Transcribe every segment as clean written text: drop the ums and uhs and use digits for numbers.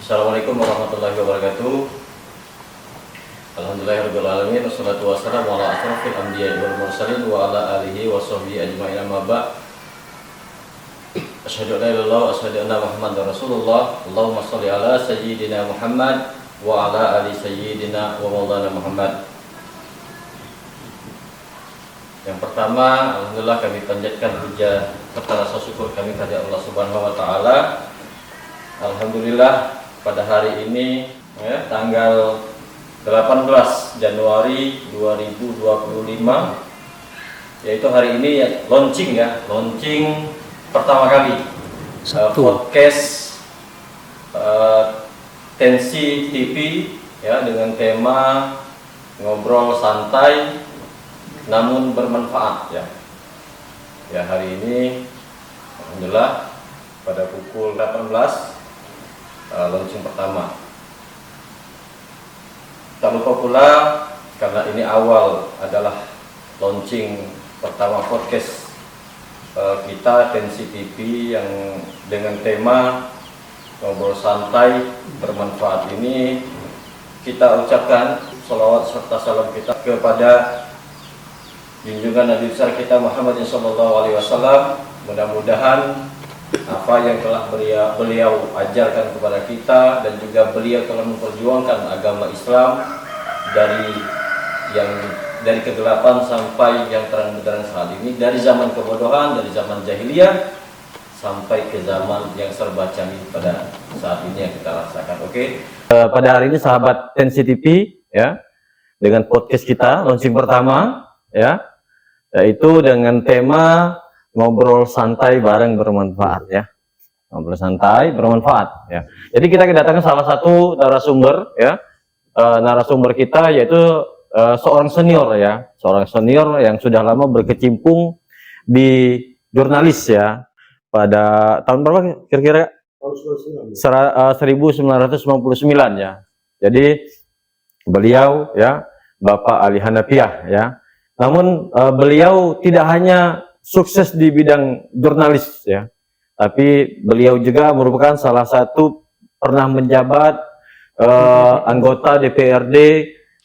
Assalamualaikum warahmatullahi wabarakatuh. Alhamdulillahirabbil alamin wassalatu wassalamu ala asyrofil anbiya'i wal mursalin wa ala alihi wa sahbihi ajma'in amma ba'd. Asyhadu an la ilaha illallah wa asyhadu anna Muhammadar Rasulullah. Allahumma shalli ala sayyidina Muhammad wa ala ali sayyidina wa maulana Muhammad. Yang pertama, alhamdulillah kami panjatkan puja serta rasa syukur kami kepada Allah Subhanahu wa taala. Alhamdulillah pada hari ini tanggal 18 Januari 2025, yaitu hari ini launching pertama kali podcast Tensi TV dengan tema ngobrol santai namun bermanfaat hari ini alhamdulillah pada pukul 18 launching pertama. Tak lupa pula karena ini awal adalah launching pertama podcast kita Tensi TV yang dengan tema ngobrol santai bermanfaat ini, kita ucapkan salawat serta salam kita kepada junjungan Nabi besar kita Muhammad SAW. Mudah-mudahan apa yang telah beliau ajarkan kepada kita dan juga beliau telah memperjuangkan agama Islam dari kegelapan sampai yang terang benderang saat ini, dari zaman kebodohan, dari zaman jahiliyah sampai ke zaman yang serba canggih pada saat ini yang kita rasakan. Pada hari ini sahabat Tensi TV dengan podcast kita launching pertama yaitu dengan tema ngobrol santai bareng bermanfaat ngobrol santai bermanfaat Jadi kita kedatangan salah satu narasumber narasumber kita yaitu seorang senior yang sudah lama berkecimpung di jurnalis pada tahun berapa kira-kira? 1999 Jadi beliau Bapak Ali Hanafiah Namun beliau tidak hanya sukses di bidang jurnalis tapi beliau juga merupakan salah satu pernah menjabat anggota DPRD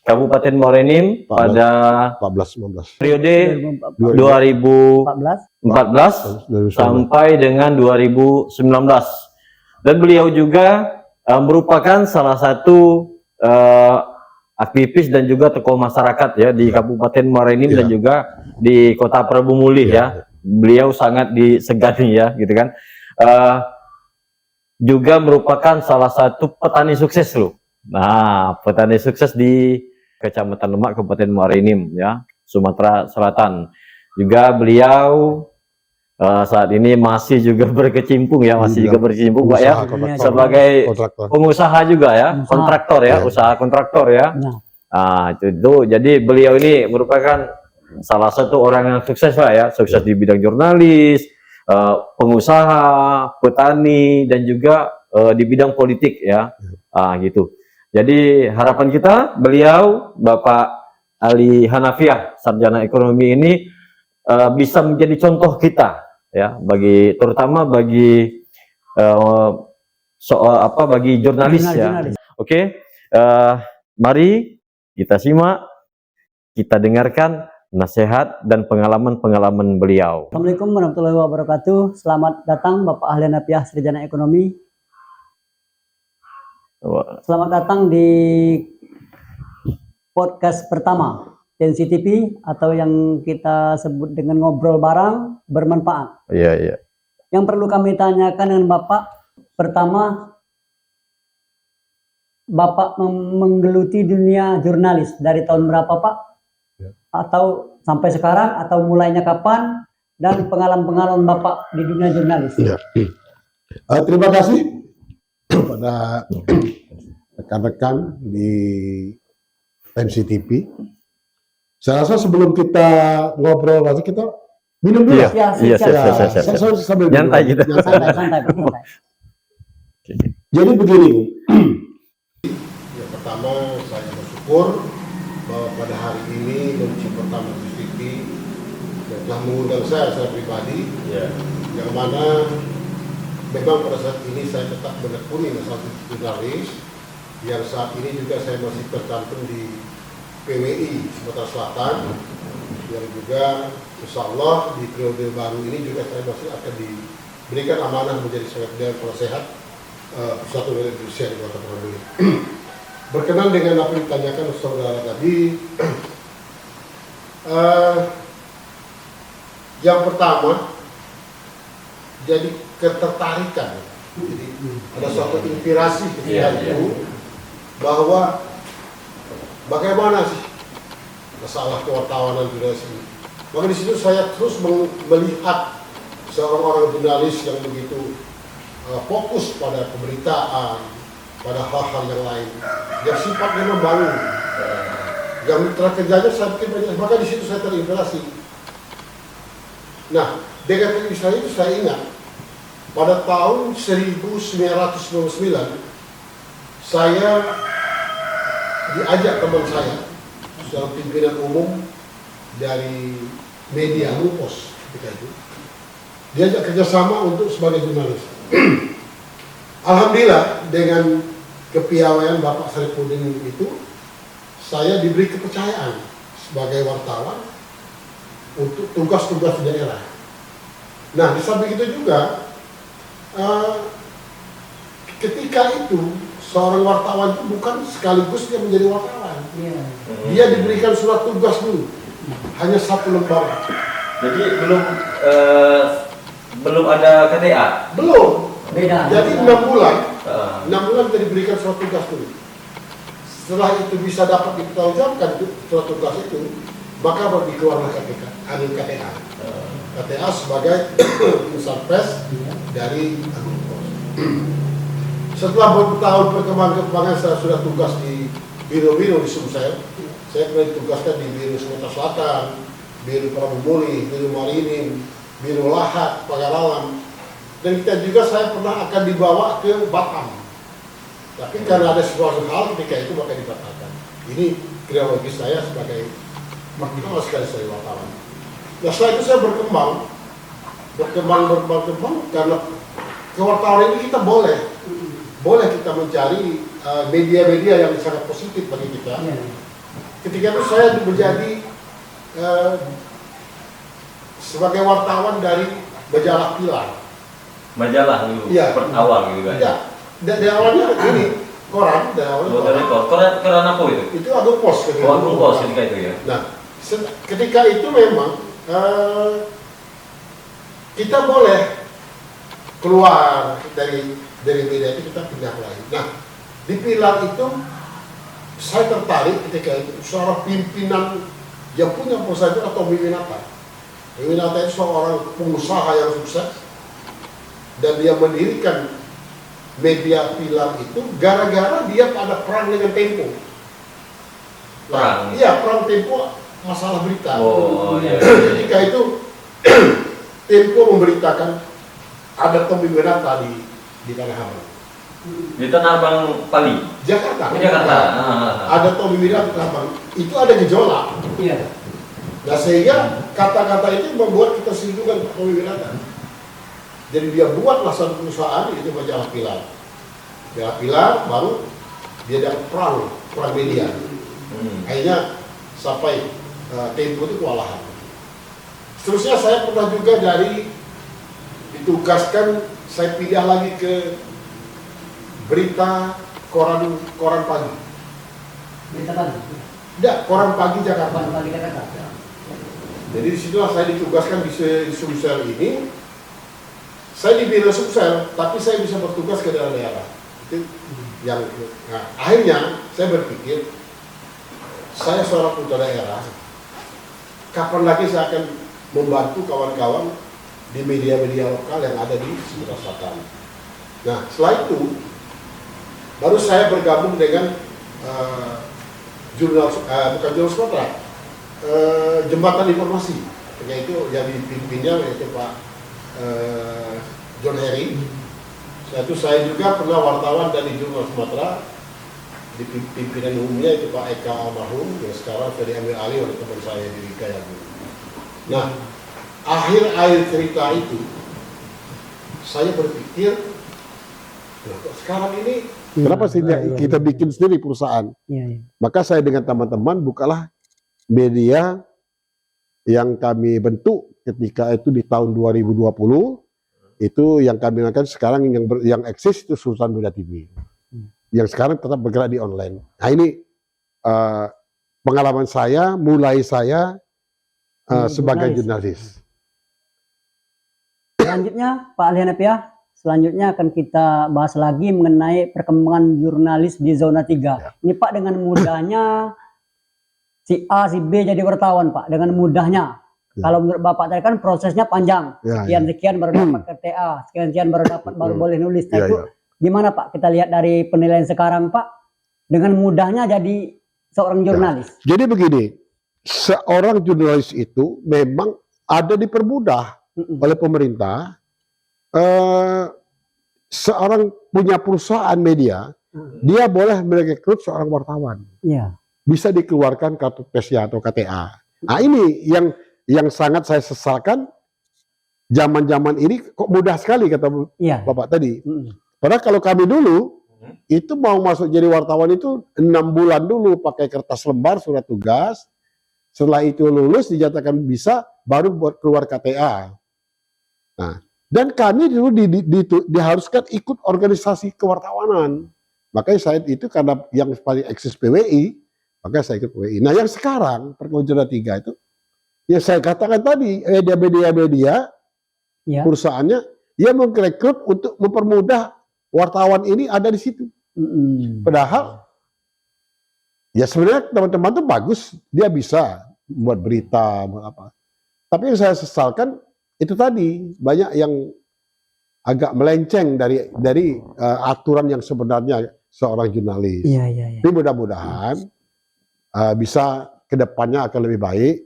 Kabupaten Muara Enim pada 14-15 periode 2014 sampai dengan 2019, dan beliau juga merupakan salah satu aktivis dan juga tokoh masyarakat di Kabupaten Muara Enim dan juga di Kota Prabu Mulih Beliau sangat disegani gitu kan. Juga merupakan salah satu petani sukses loh. Nah, petani sukses di Kecamatan Lemak Kabupaten Muara Enim Sumatera Selatan. Juga beliau saat ini masih juga berkecimpung Pak sebagai pengusaha juga kontraktor usaha kontraktor Nah, itu jadi beliau ini merupakan salah satu orang yang sukses sukses di bidang jurnalis, pengusaha, petani, dan juga di bidang politik gitu. Jadi harapan kita beliau Bapak Ali Hanafiah sarjana ekonomi ini bisa menjadi contoh kita terutama bagi bagi jurnalis mari kita simak, kita dengarkan nasihat dan pengalaman-pengalaman beliau. Assalamualaikum warahmatullahi wabarakatuh. Selamat datang Bapak Ahli Hanafiah sarjana ekonomi. Selamat datang di podcast pertama Tensi TV atau yang kita sebut dengan ngobrol bareng bermanfaat. Iya. Yang perlu kami tanyakan dengan Bapak, pertama, Bapak menggeluti dunia jurnalis dari tahun berapa Pak? Atau sampai sekarang, atau mulainya kapan, dan pengalaman-pengalaman Bapak di dunia jurnalis? Terima kasih kepada rekan-rekan di Tensi TV. Saya rasa sebelum kita ngobrol lagi, kita minum dulu. Siap. Sambil nyantai gitu. Santai. Jadi begini, yang pertama saya bersyukur bahwa pada hari ini launching pertama TV yang telah mengundang saya secara pribadi, yang mana memang pada saat ini saya tetap menekuni masalah jurnalis, yang saat ini juga saya masih tercantum di PWI Sumatera Selatan, yang juga insya Allah di periode baru ini juga saya masih akan diberikan amanah menjadi sekretaris Dewan Penasehat Persatuan Rakyat Indonesia di Kota Pekanbaru. Berkenan dengan apa yang ditanyakan saudara tadi, yang pertama, jadi ketertarikan. Jadi ada suatu inspirasi ketika itu bahwa bagaimana sih masalah kewartawanan jurnalis ini. Maka di situ saya terus melihat seorang orang jurnalis yang begitu fokus pada pemberitaan, pada hal-hal yang lain, yang sifatnya membangun, yang mitra kerjanya saya pikir banyak. Maka di situ saya terinspirasi. Nah, dengan inspirasi itu saya ingat pada tahun 1999 saya diajak teman saya, seorang pimpinan umum dari media Rupos ketika itu, diajak kerjasama untuk sebagai jurnalis. Alhamdulillah dengan kepiawaian Bapak Sarifudin itu, saya diberi kepercayaan sebagai wartawan untuk tugas-tugas di daerah. Nah, di samping itu juga, ketika itu seorang wartawan itu bukan sekaligus dia menjadi wartawan. Dia diberikan surat tugas dulu, hanya 1 lembar. Jadi belum ada KTA? Belum. Beda. Jadi 6 bulan, 6 bulan kita diberikan surat tugas dulu. Setelah itu bisa dapat dipertanggungjawabkan surat tugas itu, maka baru dikeluarkan KTA. KTA sebagai insan pers dari Agung Pos. Setelah bertahun perkembangan saya sudah tugas di biro-biro di Sumsel. Saya pernah ditugaskan di Biro Sumatera Selatan, Biro Pramugari, Biro Marinim, Biro Lahat, Pagarawan. Dan kita juga saya pernah akan dibawa ke Batam. Tapi karena ada sesuatu hal ketika itu maka dibatalkan. Ini kronologis saya sebagai maksimal sekali saya wartawan. Nah, setelah itu saya berkembang karena kewartawan ini kita boleh kita mencari media-media yang sangat positif bagi kita. Ketika itu saya menjadi sebagai wartawan dari majalah Pilar. Majalah dulu, Iya. awal gitu kan? Ya, dari awalnya ini koran, dari awalnya Koran apa itu? itu Agung Pos. Agung Pos ketika itu ya? Nah, ketika itu memang kita boleh keluar dari media itu, kita pindah lagi. Nah, di Pilar itu saya tertarik ketika itu seorang pimpinan yang punya perusahaan itu atau Winata. Winata itu seorang pengusaha yang sukses dan dia mendirikan media Pilar itu gara-gara dia pada perang dengan Tempo. Perang? Iya, perang Tempo masalah berita. Oh iya. Ketika itu Tempo memberitakan ada Tommy Winata di Tanah Abang. Di Tanah Abang Pali? Jakarta. Jakarta. Ada Tommy Winata di Tanah Abang. Itu ada gejolak. Iya. Nah, sehingga kata-kata itu membuat kita singgungan Tommy Winata. Jadi dia buatlah satu perusahaan, itu majalah Pilar. Majalah Pilar baru dia dapat perang media. Akhirnya sampai Tempo itu kewalahan. Seterusnya saya pernah juga ditugaskan, saya pindah lagi ke berita koran pagi. Berita pagi. Tidak, koran pagi Jakarta. Koran pagi Jakarta. Jadi disitulah saya ditugaskan di Sumsel ini. Saya di biro Sumsel, tapi saya bisa bertugas ke daerah-daerah. Itu yang, nah, akhirnya saya berpikir, saya seorang putra daerah, kapan lagi saya akan membantu kawan-kawan di media-media lokal yang ada di Sumatera Selatan. Nah, setelah itu baru saya bergabung dengan bukan jurnal Sumatera, Jembatan Informasi. Yaitu yang dipimpinnya yaitu Pak John Heri. Itu saya juga pernah wartawan dari Jurnal Sumatera, di pimpinan umumnya itu Pak Eka almarhum, yang sekarang sudah diambil alih oleh teman saya di Kayabu. Nah, akhir cerita itu saya berpikir Nah, kok sekarang ini kenapa sih iya, kita bikin sendiri perusahaan? Iya, iya. Maka saya dengan teman-teman bukalah media yang kami bentuk ketika itu di tahun 2020. Itu yang kami lakukan sekarang yang eksis itu Sultan Buddha TV. Yang sekarang tetap bergerak di online. Nah ini pengalaman saya, mulai saya sebagai jurnalis. Selanjutnya Pak Ali Hanafiah, selanjutnya akan kita bahas lagi mengenai perkembangan jurnalis di zona 3. Ya. Ini Pak, dengan mudahnya si A, si B jadi wartawan Pak, dengan mudahnya. Ya. Kalau menurut Bapak tadi kan prosesnya panjang. Ya, Sekian baru dapat RTA, sekian baru dapat baru boleh nulis. Nah Ya, itu ya. gimana Pak? Kita lihat dari penilaian sekarang Pak, dengan mudahnya jadi seorang jurnalis. Jadi begini, seorang jurnalis itu memang ada dipermudah oleh pemerintah. Seorang punya perusahaan media, dia boleh merekrut seorang wartawan. Iya. Bisa dikeluarkan kartu PSA atau KTA. Nah ini yang sangat saya sesalkan. Zaman-zaman ini kok mudah sekali kata Iya. Bapak tadi. Padahal kalau kami dulu itu mau masuk jadi wartawan itu 6 bulan dulu pakai kertas lembar surat tugas. Setelah itu lulus dinyatakan bisa, baru buat keluar KTA. Nah, dan kami dulu diharuskan ikut organisasi kewartawanan. Makanya saya itu karena yang paling eksis PWI, makanya saya ikut PWI. Nah yang sekarang Perkonjura 3 itu, yang saya katakan tadi, media Ya. perusahaannya, dia merekrut untuk mempermudah wartawan ini ada di situ. Padahal, ya sebenarnya teman-teman tuh bagus, dia bisa buat berita, buat apa. Tapi yang saya sesalkan itu tadi banyak yang agak melenceng dari aturan yang sebenarnya seorang jurnalis. Iya. Tapi mudah-mudahan bisa kedepannya akan lebih baik,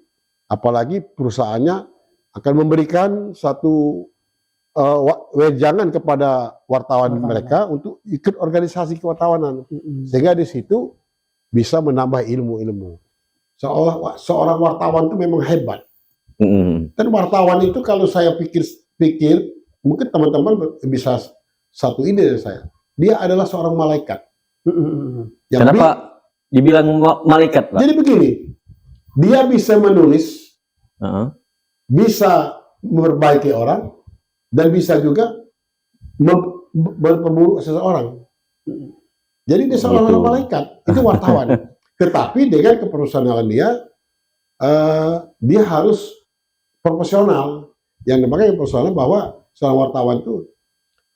apalagi perusahaannya akan memberikan satu wejangan kepada wartawan mereka untuk ikut organisasi kewartawanan, sehingga di situ bisa menambah ilmu-ilmu. Seorang wartawan itu memang hebat. Dan wartawan itu kalau saya pikir mungkin teman-teman bisa satu ide dari saya. Dia adalah seorang malaikat. Kenapa dibilang malaikat, Pak? Jadi begini, dia bisa menulis, bisa memperbaiki orang, dan bisa juga memperburuk seseorang. Jadi dia seorang malaikat, itu wartawan. Tetapi dengan keprofesionalan dia harus profesional. Yang namanya profesional bahwa seorang wartawan itu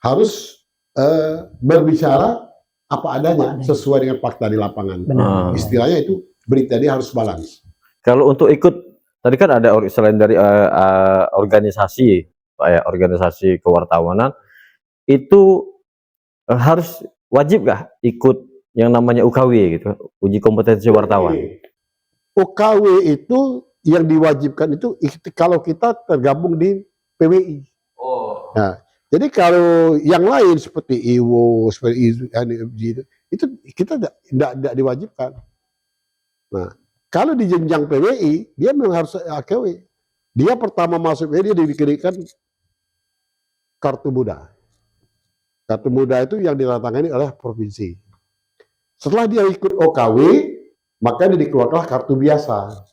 harus berbicara apa adanya sesuai dengan fakta di lapangan. Istilahnya itu berita dia harus balance. Kalau untuk ikut, tadi kan ada selain dari organisasi, Pak ya, organisasi kewartawanan, itu harus wajib nggak ikut yang namanya UKW gitu, uji kompetensi wartawan? UKW itu yang diwajibkan itu kalau kita tergabung di PWI. Nah, jadi kalau yang lain seperti IWO, seperti IFG itu kita tidak diwajibkan. Nah, kalau di jenjang PWI dia memang harus AKW. Dia pertama masuk PWI dia diberikan kartu muda. Kartu muda itu yang ditandatangani oleh provinsi. Setelah dia ikut OKW, maka dia dikeluarkan kartu biasa.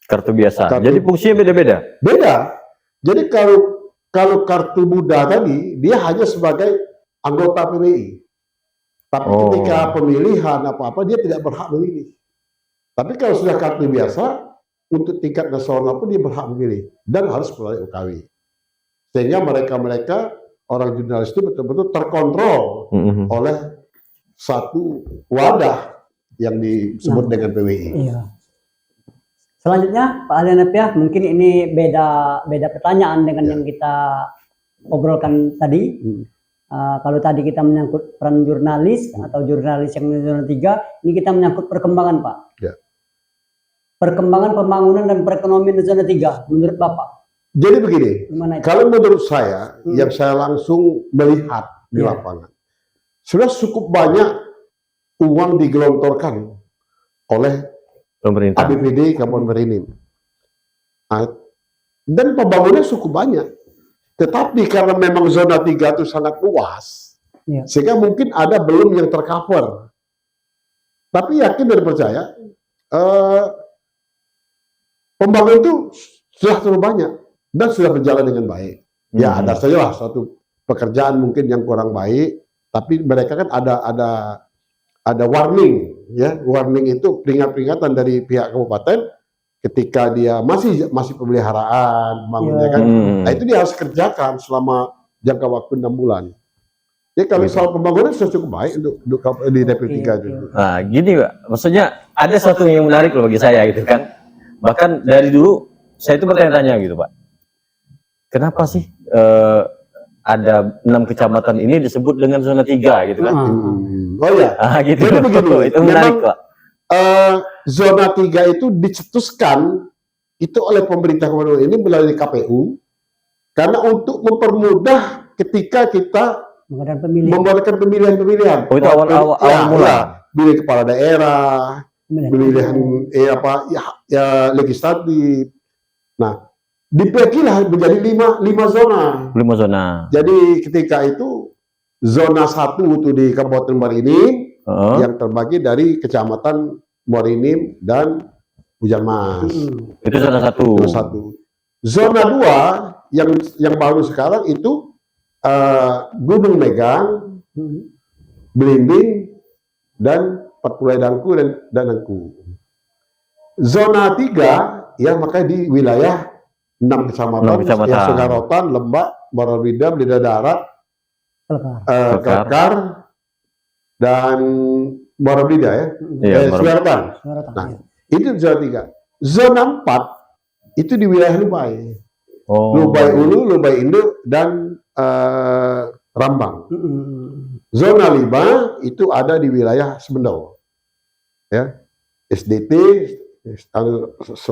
Kartu biasa. Jadi fungsinya beda-beda. Beda. Jadi kalau kartu muda tadi dia hanya sebagai anggota PWI. Tapi ketika pemilihan apa-apa dia tidak berhak memilih. Tapi kalau sudah kartu biasa untuk tingkat nasional pun dia berhak memilih dan harus melalui UKW. Sehingga mereka orang jurnalis itu betul-betul terkontrol oleh satu wadah yang disebut dengan PWI. Iya. Selanjutnya Pak Ali Hanafiah, mungkin ini beda pertanyaan dengan yang kita obrolkan tadi. Kalau tadi kita menyangkut peran jurnalis atau jurnalis yang di zona 3, ini kita menyangkut perkembangan Pak. Ya. Perkembangan pembangunan dan perekonomian di zona 3 menurut Bapak. Jadi begini, kalau menurut saya yang saya langsung melihat di lapangan, sudah cukup banyak uang digelontorkan oleh pemerintah APBD Kabupaten Merinim. Dan pembangunannya cukup banyak. Tetapi karena memang zona 3 itu sangat luas, Iya. Sehingga mungkin ada belum yang tercover. Tapi yakin dan percaya pembangunan itu sudah terlalu banyak dan sudah berjalan dengan baik. Ya ada saja lah satu pekerjaan mungkin yang kurang baik, tapi mereka kan ada warning, ya, warning itu peringatan dari pihak kabupaten ketika dia masih pemeliharaan bangunnya kan. Nah itu dia harus kerjakan selama jangka waktu 6 bulan. Jadi kalau soal pembangunan sudah cukup baik untuk di DP3 itu. Nah, gini Pak, maksudnya ada sesuatu yang menarik loh bagi saya gitu kan. Bahkan dari dulu saya itu bertanya-tanya gitu Pak. Kenapa sih ada 6 kecamatan ini disebut dengan zona 3 gitu kan? Oh ya. Gitu. Jadi begini, itu menarik Pak. Zona 3 itu dicetuskan itu oleh pemerintah kabupaten ini melalui KPU karena untuk mempermudah ketika kita membuatkan pemilihan-pemilihan. Oh itu awal mula. Pilih kepala daerah, pemilihan legislatif. Nah, dibagilah menjadi 5 zona. 5 zona. Jadi ketika itu zona 1 itu di Kabupaten Muarinim yang terbagi dari Kecamatan Muarinim dan Pujanmas. Itu zona 1. Zona 2 yang baru sekarang itu Gunung Megang, Belimbing, dan Patulai Dangku dan Angku. Zona 3 ya makanya di wilayah 6 kecamatan, ya, Sungarotan, Lembak, Borobudur, Belida Darat, Kelkar, dan Borobudur ya, Sungarotan. Nah, itu zona 3. Zona 4 itu di wilayah Lubai. Lubai Ulu, Lubai Induk, dan Rambang. Zona 5 itu ada di wilayah Semendau. Ya. SDT,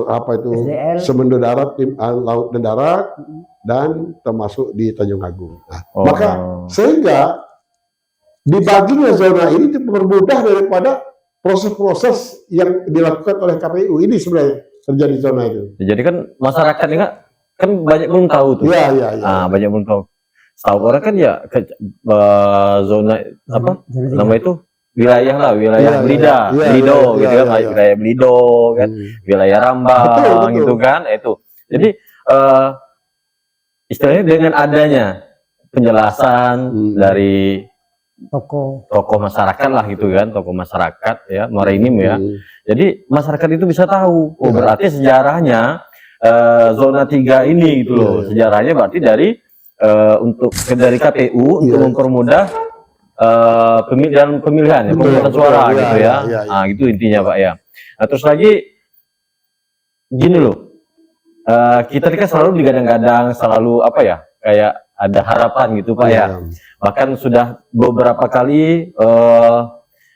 apa itu? SDL. Semendau Darat, Laut dan Darat, dan termasuk di Tanjung Agung. Nah, maka sehingga dibaginya zona ini dipermudah daripada proses-proses yang dilakukan oleh KPU. Ini sebenarnya terjadi zona itu. Jadi kan masyarakat ini kan banyak belum tahu tuh. Iya. Banyak belum tahu. Setahu orang kan ya zona apa nama itu wilayah Belida, Belido gitu kan, wilayah Belido kan, wilayah Rambang gitu kan, itu. Jadi istilahnya dengan adanya penjelasan dari tokoh masyarakat lah gitu kan, tokoh masyarakat ya, Muarinim ya. Jadi masyarakat itu bisa tahu, oh berarti sejarahnya zona 3 ini gitu loh. Sejarahnya berarti dari KPU untuk mempermudah pemilihan ya, pemungutan suara gitu ya. Nah, itu intinya Pak ya. Nah, terus lagi gini loh. Kita kan selalu digadang-gadang, selalu apa ya? Kayak ada harapan gitu Pak ya. Bahkan sudah beberapa kali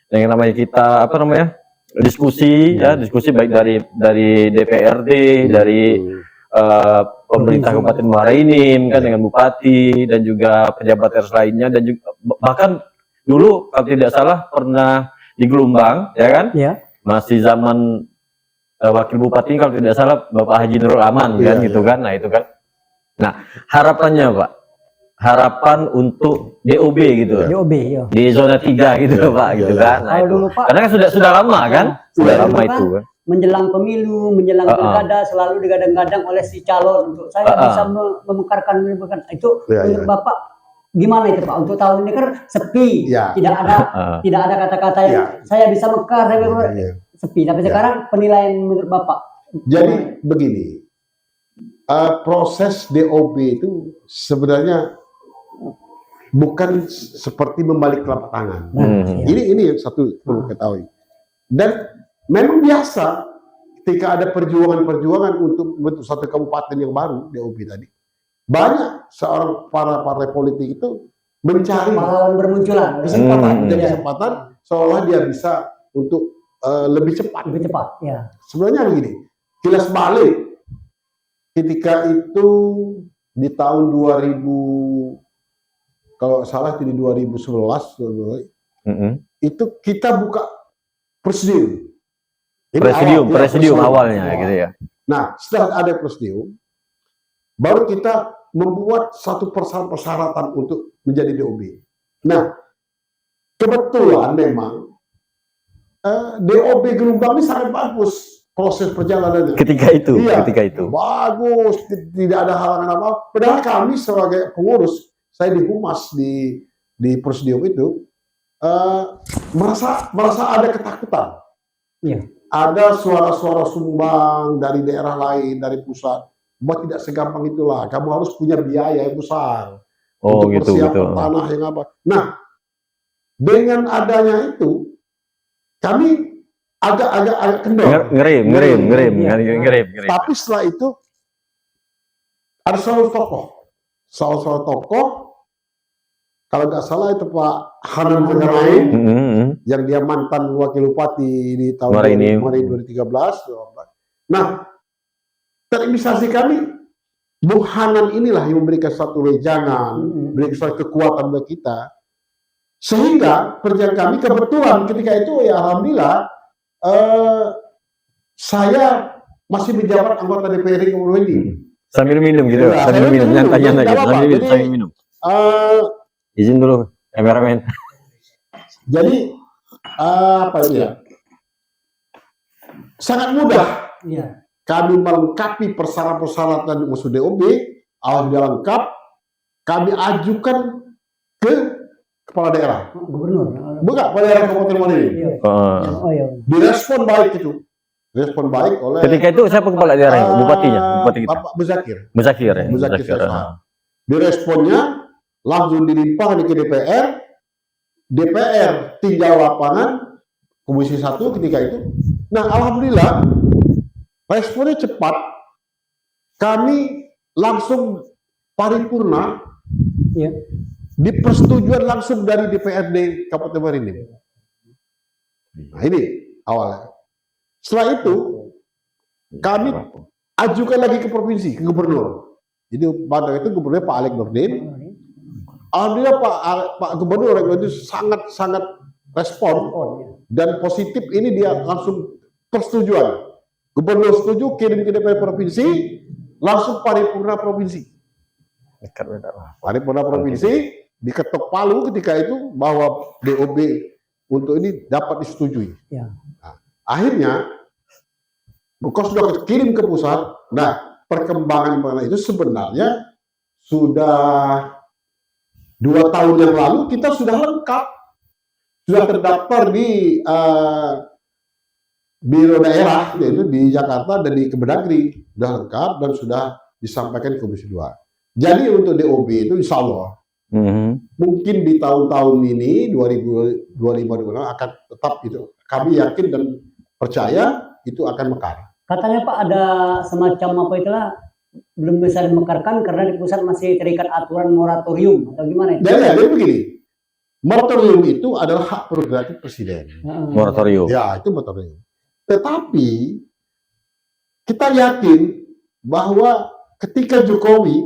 yang namanya kita diskusi baik dari DPRD, dari pemerintah Kabupaten Muarinim kan dengan bupati dan juga pejabat RS lainnya, dan juga bahkan dulu kalau tidak salah pernah di Gelombang ya kan, masih zaman wakil bupati kalau tidak salah Bapak Haji Nurul Aman kan gitu kan. Nah itu kan, nah harapannya Pak, harapan untuk DOB gitu, di zona 3 gitu Pak gitu kan. Nah, itu. Karena kan sudah lama kan, sudah lama itu kan. Menjelang pemilu, menjelang pilkada selalu digadang-gadang oleh si calon untuk saya bisa memekarkan itu. Menurut Bapak gimana itu Pak? Untuk tahun ini kan sepi, tidak ada kata-kata yang saya bisa mekar, sepi. Tapi sekarang penilaian menurut Bapak. Jadi begini, proses DOB itu sebenarnya bukan seperti membalik telapak tangan. Ini yang satu perlu ketahui. Dan memang biasa ketika ada perjuangan untuk membentuk satu kabupaten yang baru, DOB tadi, banyak para partai politik itu mencari bermunculan kesempatan seolah dia bisa untuk lebih cepat. Ya. Sebenarnya begini, kilas balik ketika itu di tahun 2000, kalau salah di 2011 itu kita buka presidium. Presidium awalnya gitu ya. Nah, setelah ada presidium, baru kita membuat satu persyaratan untuk menjadi DOB. Nah, kebetulan memang DOB Gelombang ini sangat bagus proses perjalanannya. Ketika itu, Iya, ketika itu. bagus, tidak ada halangan apa. Padahal kami sebagai pengurus, saya di humas di presidium itu merasa ada ketakutan. Iya. Ada suara-suara sumbang dari daerah lain, dari pusat. Bahwa tidak segampang itulah. Kamu harus punya biaya yang besar Oh untuk gitu, persiapan gitu. tanah yang apa. Nah, dengan adanya itu, kami agak kendor. Ngerem. Tapi setelah itu ada selalu tokoh. Kalau nggak salah itu Pak Hanan Hangarain yang dia mantan wakil bupati di tahun Marinim. 2013. Nah, terimisasi kami, Bung Hanan inilah yang memberikan satu wejangan, memberikan satu kekuatan bagi kita. Sehingga kerjaan kami kebetulan ketika itu ya alhamdulillah saya masih menjabat anggota DPRD Kabupaten ini. Sambil minum gitu, Ya, sambil saya minum, minum, nyantai-nyantai tidak gitu, apa-apa. sambil Jadi, minum. Eh, Izin dulu, kameramen. jadi apa itu ya? Sangat mudah Iya. kami melengkapi persyaratan-persyaratan usul DOB, alhamdulillah lengkap. Kami ajukan ke kepala daerah, Gubernur. bukan kepala daerah Kabupaten Marinim. Iya. Oh iya. Direspon baik itu, respon baik oleh Ketika itu siapa kepala daerah? Bupatinya, bupati kita. Bapak Muzakir. Muzakir ya. Muzakir Muzakir. Syahsah. Diresponnya langsung dilimpahkan ke DPR. DPR tinggal lapangan Komisi 1 ketika itu. Nah, alhamdulillah responnya cepat. Kami langsung paripurna Iya. di persetujuan langsung dari DPRD Kabupaten Marinim. Nah, ini awalnya. Setelah itu kami ajukan lagi ke provinsi, ke gubernur. Jadi pada itu gubernurnya Pak Alek Nurdin. Alhamdulillah Pak Gubernur itu sangat respon dan positif. Ini dia langsung persetujuan. Gubernur setuju, kirim ke DPR provinsi, langsung paripurna provinsi. Paripurna provinsi diketok palu ketika itu bahwa DOB untuk ini dapat disetujui. Ya. Nah, akhirnya bukan sudah kirim ke pusat. Nah, perkembangan mengenai itu sebenarnya sudah 2 tahun yang lalu kita sudah lengkap, sudah terdaftar di biro daerah, yaitu di Jakarta dan di Kemendagri, sudah lengkap dan sudah disampaikan ke Komisi 2. Jadi untuk DOB itu insya Allah mungkin di tahun-tahun ini 2025 akan tetap itu. Kami yakin dan percaya itu akan mekar. Katanya Pak ada semacam apa itulah belum bisa dimekarkan karena di pusat masih terikat aturan moratorium atau gimana itu? Jadi begini, moratorium itu adalah hak prerogatif presiden. Moratorium. Ya, itu moratorium. Tetapi kita yakin bahwa ketika Jokowi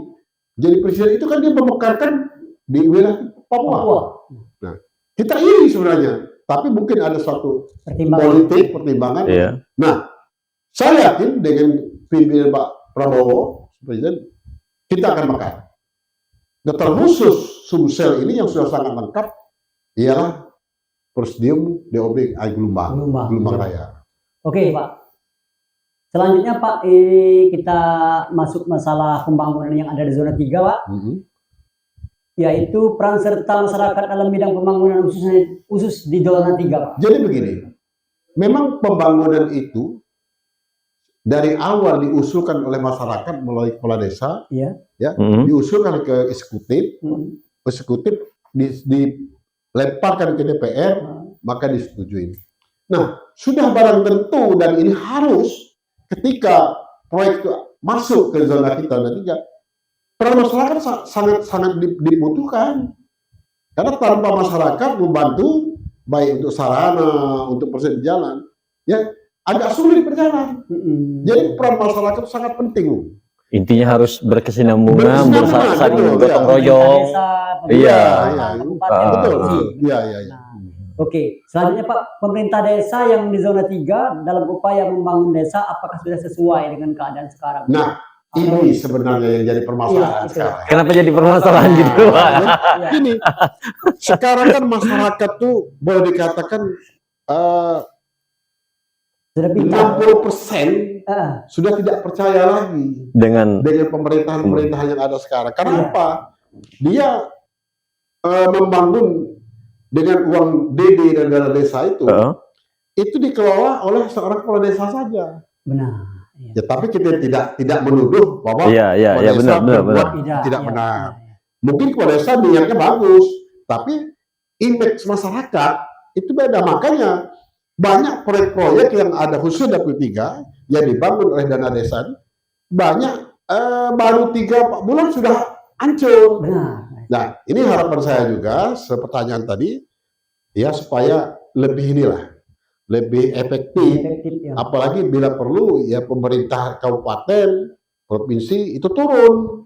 jadi presiden itu kan dia memekarkan di wilayah Papua. Nah, kita iri sebenarnya, tapi mungkin ada suatu pertimbangan. Iya. Nah, saya yakin dengan pimpinan Pak Prabowo, presiden, kita akan mekar. Nah, terkhusus Sumsel ini yang sudah sangat lengkap ialah Presidium DOB Gelombang Raya. Oke Pak. Selanjutnya Pak, kita masuk masalah pembangunan yang ada di zona 3 Pak. Yaitu peran serta masyarakat dalam bidang pembangunan khusus di zona 3 Pak. Jadi begini, memang pembangunan itu dari awal diusulkan oleh masyarakat melalui kepala desa, diusulkan ke eksekutif, eksekutif dilemparkan ke DPR, maka disetujui. Nah, sudah barang tentu dan ini harus ketika proyek itu masuk ke zona kita zona 3, peran masyarakat sangat dibutuhkan. Karena tanpa masyarakat membantu baik untuk sarana, untuk proses jalan, ya agak sulit berjalan. Jadi peran masyarakat sangat penting. Intinya harus berkesinambungan, saling gotong royong. Iya. Betul. Iya. Oke, selanjutnya Pak, pemerintah desa yang di zona 3 dalam upaya membangun desa apakah sudah sesuai dengan keadaan sekarang? Nah, Ini sebenarnya yang jadi permasalahan Iya, sekarang. Kenapa jadi permasalahan gitu, Pak? Gini, sekarang kan masyarakat tuh boleh dikatakan Sudah pintar. 60% Ah, sudah tidak percaya lagi Dengan dengan pemerintahan-pemerintahan yang ada sekarang. Karena apa? Dia membangun dengan uang DD dan dana desa itu dikelola oleh seorang kepala desa saja. benar. Iya. Ya, tapi kita tidak menuduh bahwa Iya, kepala desa benar, berbuat benar. tidak iya, benar. iya. Mungkin kepala desa niatnya bagus, tapi image masyarakat itu beda. Makanya banyak proyek-proyek yang ada khusus Dapil 3 yang dibangun oleh dana desa, banyak baru 3-4 bulan sudah hancur. Benar. Nah, ini harapan saya juga, sepertanyaan tadi, ya supaya lebih lebih efektif. Efektif, ya. Apalagi bila perlu ya pemerintah kabupaten, provinsi itu turun.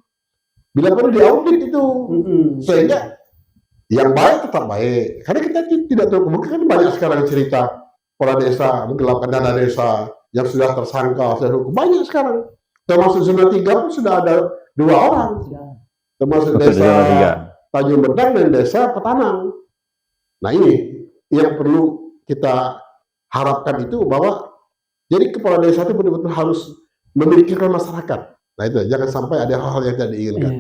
Bila perlu diaudit itu, sehingga yang baik tetap baik. Karena kita tidak tahu, mungkin kan banyak sekarang cerita kepala desa menggelapkan dana desa yang sudah tersangka, sudah hukum. Banyak sekarang. Termasuk zona 3 pun sudah ada 2 orang. Termasuk desa Tanjung Bedang dan desa Petanang. Nah, ini yang perlu kita harapkan itu, bahwa jadi kepala desa itu betul-betul harus memikirkan masyarakat. Nah, itu jangan sampai ada hal-hal yang tidak diinginkan.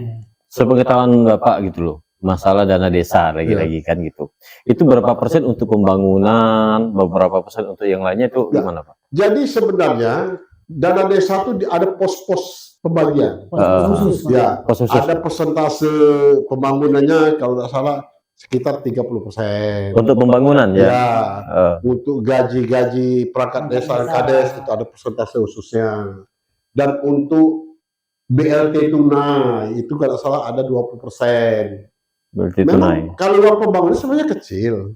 sepengetahuan Bapak gitu loh, masalah dana desa lagi-lagi kan gitu. Itu berapa persen untuk pembangunan, beberapa persen untuk yang lainnya itu gimana Pak? Jadi sebenarnya dana desa itu ada pos-pos pembagian. Khusus. Ya, Pos khusus. ada persentase pembangunannya kalau tidak salah sekitar 30%. Untuk pembangunan ya. Ya, untuk gaji-gaji perangkat desa dan kades itu ada persentase khususnya. Dan untuk BLT tunai itu kalau tidak salah ada 20%. Berarti tunai. Memang kalau uang pembangunan sebenarnya kecil,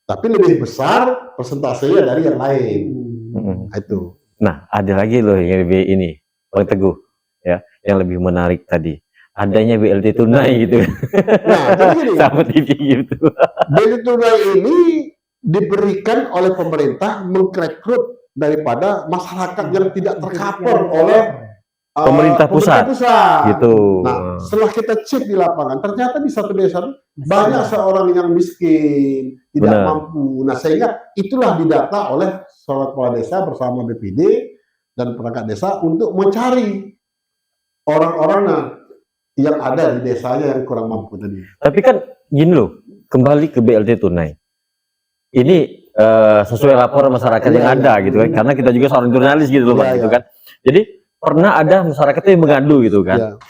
tapi lebih besar persentasenya dari yang lain. Itu. Nah, ada lagi loh yang lebih ini, Bang Teguh, ya, yang lebih menarik tadi. Adanya BLT tunai gitu. Nah, jadi gini, Sama TV gitu. BLT tunai ini diberikan oleh pemerintah mengrekrut daripada masyarakat yang tidak tercover oleh Pemerintah pusat. Gitu. Nah, setelah kita cek di lapangan, ternyata di satu desa banyak seorang yang miskin, tidak mampu. Nah, sehingga itulah didata oleh seorang kepala desa bersama BPD dan perangkat desa untuk mencari orang-orang yang ada di desanya yang kurang mampu tadi. Tapi kan gini loh, kembali ke BLT tunai. Ini sesuai laporan masyarakat yang ada gitu kan, karena kita juga seorang jurnalis gitu loh Pak, gitu kan. Jadi pernah ada masyarakat yang mengadu gitu kan.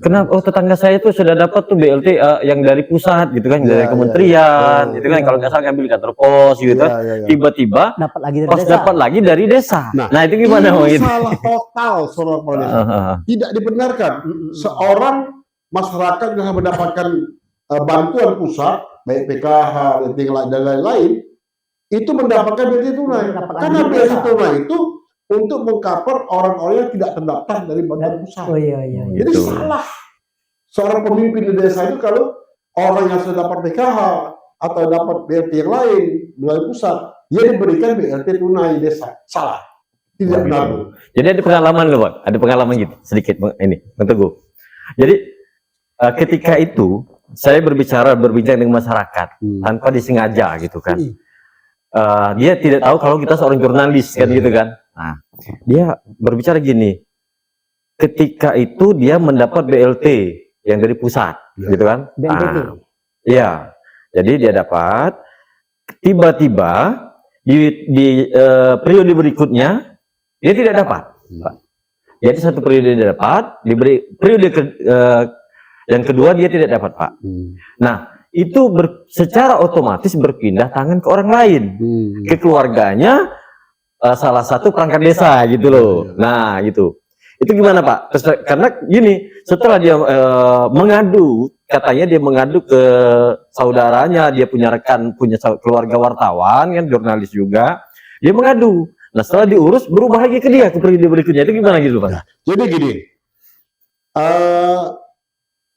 Kenapa? Oh, tetangga saya tuh sudah dapat tuh BLT yang dari pusat gitu kan, dari kementerian, gitu kan. Kalau nggak salah ngambil kantor pos gitu. Tiba-tiba dapat lagi dari pos desa. dapat lagi dari desa. Nah itu gimana ini gitu? salah total seorang kepala desa. Tidak dibenarkan. Seorang masyarakat yang mendapatkan bantuan pusat, baik PKH dan lain-lain, itu mendapatkan BLT tunai. Karena BLT tunai itu untuk mengcover orang-orang yang tidak terdaftar dari bantuan pusat. Oh iya. Jadi salah. Seorang pemimpin di desa itu kalau orang yang sudah dapat PKH atau dapat BLT yang lain melalui pusat, dia diberikan BLT tunai desa. Salah. Tidak benar. Jadi ada pengalaman loh Pak, ada pengalaman gitu sedikit ini, Bang Teguh. Jadi ketika itu saya berbincang dengan masyarakat tanpa disengaja gitu kan. Dia tidak tahu kalau kita seorang jurnalis kan gitu kan. Nah, dia berbicara gini, ketika itu dia mendapat BLT yang dari pusat, gitu kan? Iya, jadi dia dapat, tiba-tiba di periode berikutnya dia tidak dapat. Jadi satu periode dia dapat, periode yang kedua dia tidak dapat Pak. Nah, itu secara otomatis berpindah tangan ke orang lain, ke keluarganya. Salah satu perangkat desa gitu loh. Nah gitu. Itu gimana Pak? Karena gini, setelah dia mengadu, katanya dia mengadu ke saudaranya, dia punya rekan, punya keluarga wartawan kan, jurnalis juga, dia mengadu. Nah setelah diurus, berubah lagi ke dia, ke periode berikutnya. Itu gimana gitu Pak? Nah, jadi gini,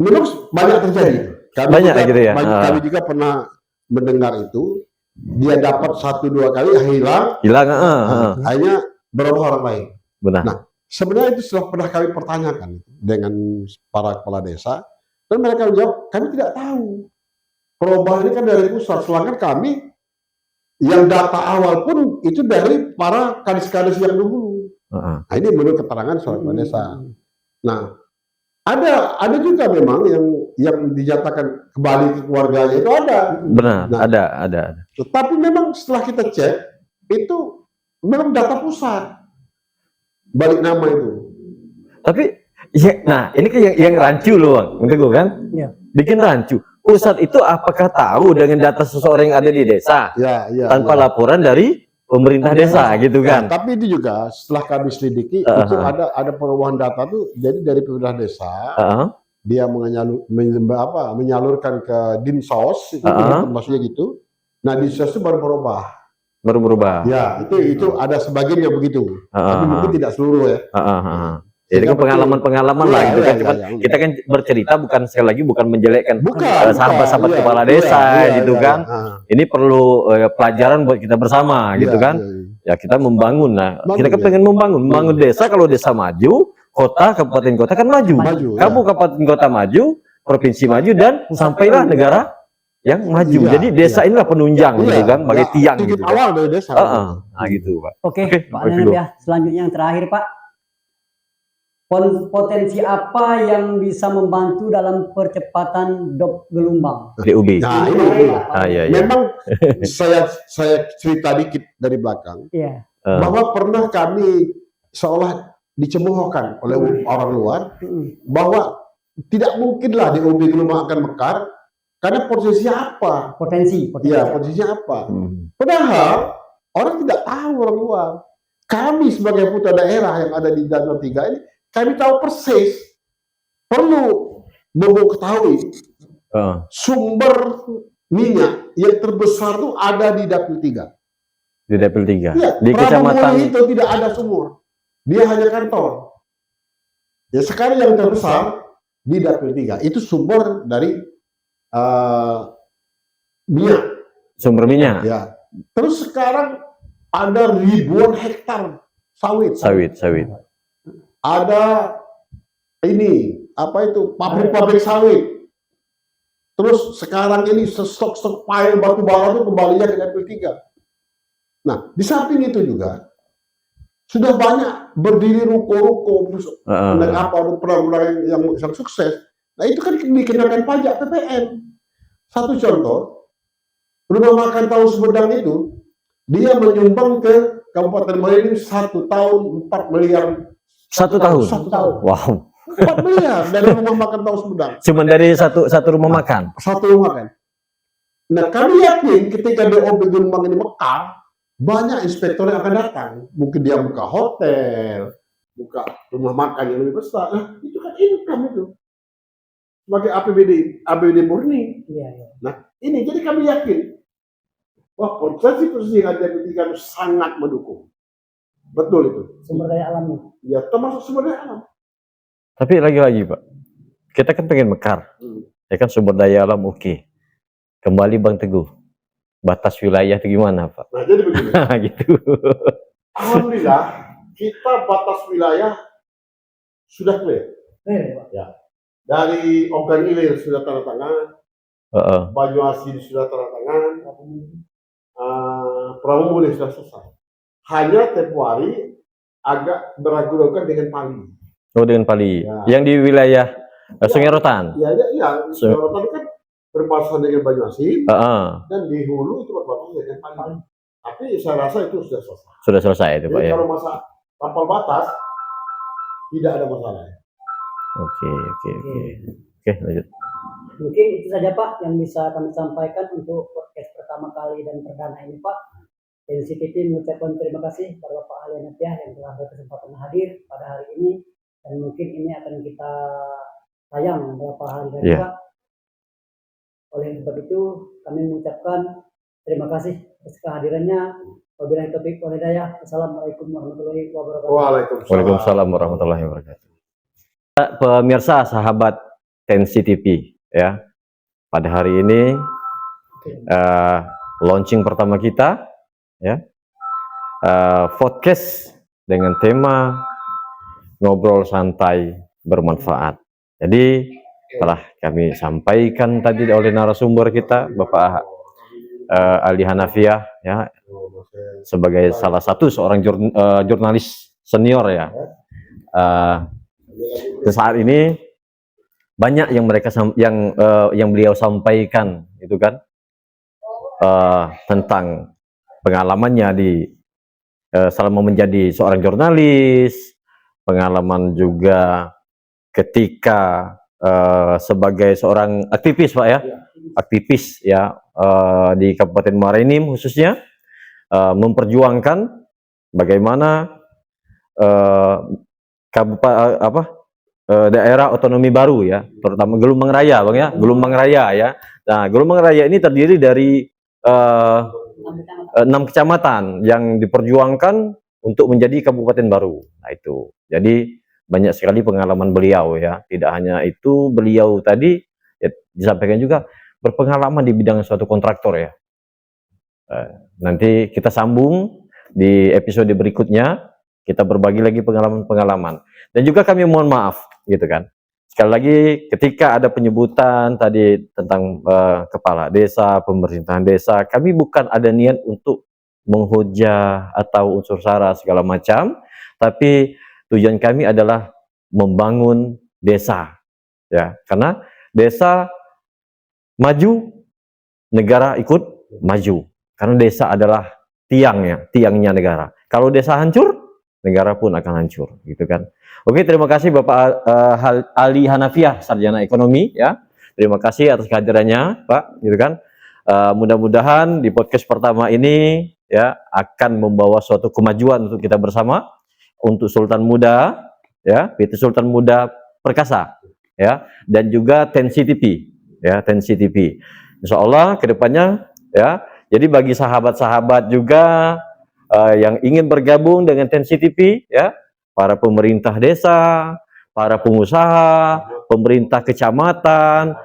memang banyak terjadi. Banyak gitu ya. Kami juga pernah mendengar itu. Dia dapat 1-2 kali hilang, akhirnya berubah orang lain. Benar. Nah, Sebenarnya itu sudah pernah kami pertanyakan dengan para kepala desa, dan mereka menjawab, kami tidak tahu. Perubahan ini kan dari pusat, sedangkan kami yang data awal pun itu dari para kadis-kadis yang dulu. Nah, ini menurut keterangan seorang kepala desa. Nah, ada juga memang yang dinyatakan kembali ke keluarganya itu ada. Benar, Nah, ada. Tetapi memang setelah kita cek itu memang data pusat balik nama itu. Tapi ya, nah ini kan yang rancu loh Bang, untuk gue kan, Iya. bikin rancu. Pusat itu apakah tahu dengan data seseorang yang ada di desa Ya, tanpa laporan dari pemerintah desa gitu kan? Tapi itu juga setelah kami selidiki itu ada perubahan data tuh, jadi dari pemerintah desa dia menyalurkan ke Dinsos itu maksudnya gitu. Nah, Dinsos itu baru berubah. Ya, itu ada sebagian yang begitu. Tapi mungkin tidak seluruh ya. Jadi kan pengalaman-pengalaman lah gitu kan. Cuman kita kan bercerita bukan sekali lagi bukan menjelekkan sahabat-sahabat kepala desa gitu kan. Ini perlu pelajaran buat kita bersama gitu kan. Ya kita membangun. Nah, kita kan pengen membangun desa. Kalau desa maju, kabupaten kota kan maju. Kabupaten kota maju, provinsi maju, dan sampailah negara yang maju. Jadi desa inilah penunjang gitu kan, bagi tiang gitu. Awal dari desa. Nah gitu Pak. Oke, Pak Nenep ya. Selanjutnya yang terakhir Pak. Potensi apa yang bisa membantu dalam percepatan DOP Gelombang? DUB. Nah, ini. Iya. Memang saya cerita dikit dari belakang. Iya. Bahwa pernah kami seolah dicemoohkan oleh orang luar bahwa tidak mungkinlah DUB Gelombang akan mekar karena posisinya apa? Potensi. Iya, posisinya apa? Padahal orang tidak tahu, orang luar. Kami sebagai putra daerah yang ada di Danau Tiga ini, kami tahu persis. Perlu ketahui sumber minyak yang terbesar itu ada di Dapil 3. Di Dapil 3. Ya, Di kecamatan itu tidak ada sumur. Dia hanya kantor. Ya, sekarang yang terbesar di Dapil 3 itu sumber dari minyak. Sumber minyak. Ya. Terus sekarang ada ribuan hektar sawit. Ada ini apa itu pabrik sawit. Terus sekarang ini stok pile batu bara itu kembalinya ke Dapil 3. Nah, di samping itu juga sudah banyak berdiri ruko-ruko dan perang yang sukses. Nah, itu kan dikenakan pajak PPN. Satu contoh, rumah makan Tahu Sumedang itu dia menyumbang ke Kabupaten Mailing 1 tahun 4 miliar. 1 tahun. Wow. 4 miliar dari rumah makan Tahu Sumedang. Cuma dari satu rumah makan. Satu rumah makan. Nah, kami yakin ketika DOB Gelombang ini mekar, banyak inspektor yang akan datang. Mungkin dia buka hotel, buka rumah makan yang lebih besar. Nah, itu kan income itu. Sebagai APBD murni. Nah, ini jadi kami yakin wah, posisi yang ada di 3 sangat mendukung. Betul itu. Sumber daya alamnya. Ya, termasuk sumber daya alam. Tapi lagi-lagi Pak, kita kan pengen mekar. Ya kan sumber daya alam oke. Kembali Bang Teguh, batas wilayah itu gimana Pak? Nah, jadi begini. Gitu. Alhamdulillah, kita batas wilayah sudah clear. Ya. Dari Ogan Ilir sudah tanda tangan, Banyuasin sudah tanda tangan, Pramuwuli sudah selesai. Hanya tempo hari agak beragu-ragu dengan Pali. Oh, dengan Pali. Ya. Yang di wilayah Sungai Rotan. Iya. Sungai Rotan kan berbatasan dengan Banyuasin, dan di hulu itu berbatasan dengan Pali. Tapi saya rasa itu sudah selesai. Sudah selesai itu Pak. Jadi ya. kalau masa tapal batas tidak ada masalah. Oke, lanjut. Mungkin itu saja Pak yang bisa kami sampaikan untuk podcast pertama kali dan perdana ini Pak. NCTV mengucapkan terima kasih kepada Pak Ali Napiah yang telah berkesempatan hadir pada hari ini, dan mungkin ini akan kita tayang beberapa hari lagi Pak. Oleh sebab itu kami mengucapkan terima kasih atas kehadirannya. Wabillahi taufiq wal hidayah. Assalamualaikum warahmatullahi wabarakatuh. Waalaikumsalam warahmatullahi wabarakatuh. Pemirsa sahabat Tensi TV ya, pada hari ini launching pertama kita ya, podcast dengan tema ngobrol santai bermanfaat. Jadi telah kami sampaikan tadi oleh narasumber kita Bapak Ali Hanafiah ya, sebagai salah satu seorang jurnalis senior ya. Saat ini banyak yang yang beliau sampaikan itu kan tentang pengalamannya selama menjadi seorang jurnalis, pengalaman juga ketika sebagai seorang aktivis Pak ya, aktivis ya di Kabupaten Muara Enim khususnya, memperjuangkan bagaimana daerah otonomi baru ya, terutama Gelombang Raya Bang ya, Gelombang Raya ya. Nah, Gelombang Raya ini terdiri dari 6 kecamatan yang diperjuangkan untuk menjadi kabupaten baru. Nah itu, jadi banyak sekali pengalaman beliau ya. Tidak hanya itu, beliau tadi ya, disampaikan juga berpengalaman di bidang suatu kontraktor ya. Nanti kita sambung di episode berikutnya, kita berbagi lagi pengalaman-pengalaman. Dan juga kami mohon maaf gitu kan. Sekali lagi ketika ada penyebutan tadi tentang kepala desa, pemerintahan desa, kami bukan ada niat untuk menghujah atau unsur sara segala macam, tapi tujuan kami adalah membangun desa ya. Karena desa maju, negara ikut maju. Karena desa adalah tiangnya negara. Kalau desa hancur, negara pun akan hancur, gitu kan. Oke, terima kasih Bapak Ali Hanafiah, sarjana ekonomi, ya. Terima kasih atas kehadirannya, Pak, gitu kan. Mudah-mudahan di podcast pertama ini, ya, akan membawa suatu kemajuan untuk kita bersama, untuk Sultan Muda, ya, PT Sultan Muda Perkasa, ya, dan juga Tensi TV, ya, Tensi TV. Insya Allah kedepannya, ya. Jadi bagi sahabat-sahabat juga yang ingin bergabung dengan Tensi TV, ya, para pemerintah desa, para pengusaha, pemerintah kecamatan,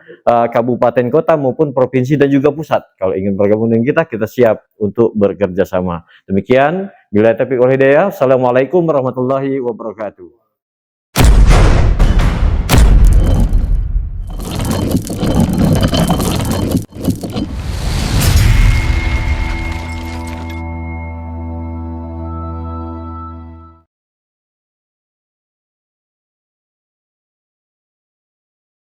kabupaten kota maupun provinsi dan juga pusat. Kalau ingin bergabung dengan kita siap untuk bekerja sama. Demikian, bila taufiq wal hidayah. Assalamualaikum warahmatullahi wabarakatuh.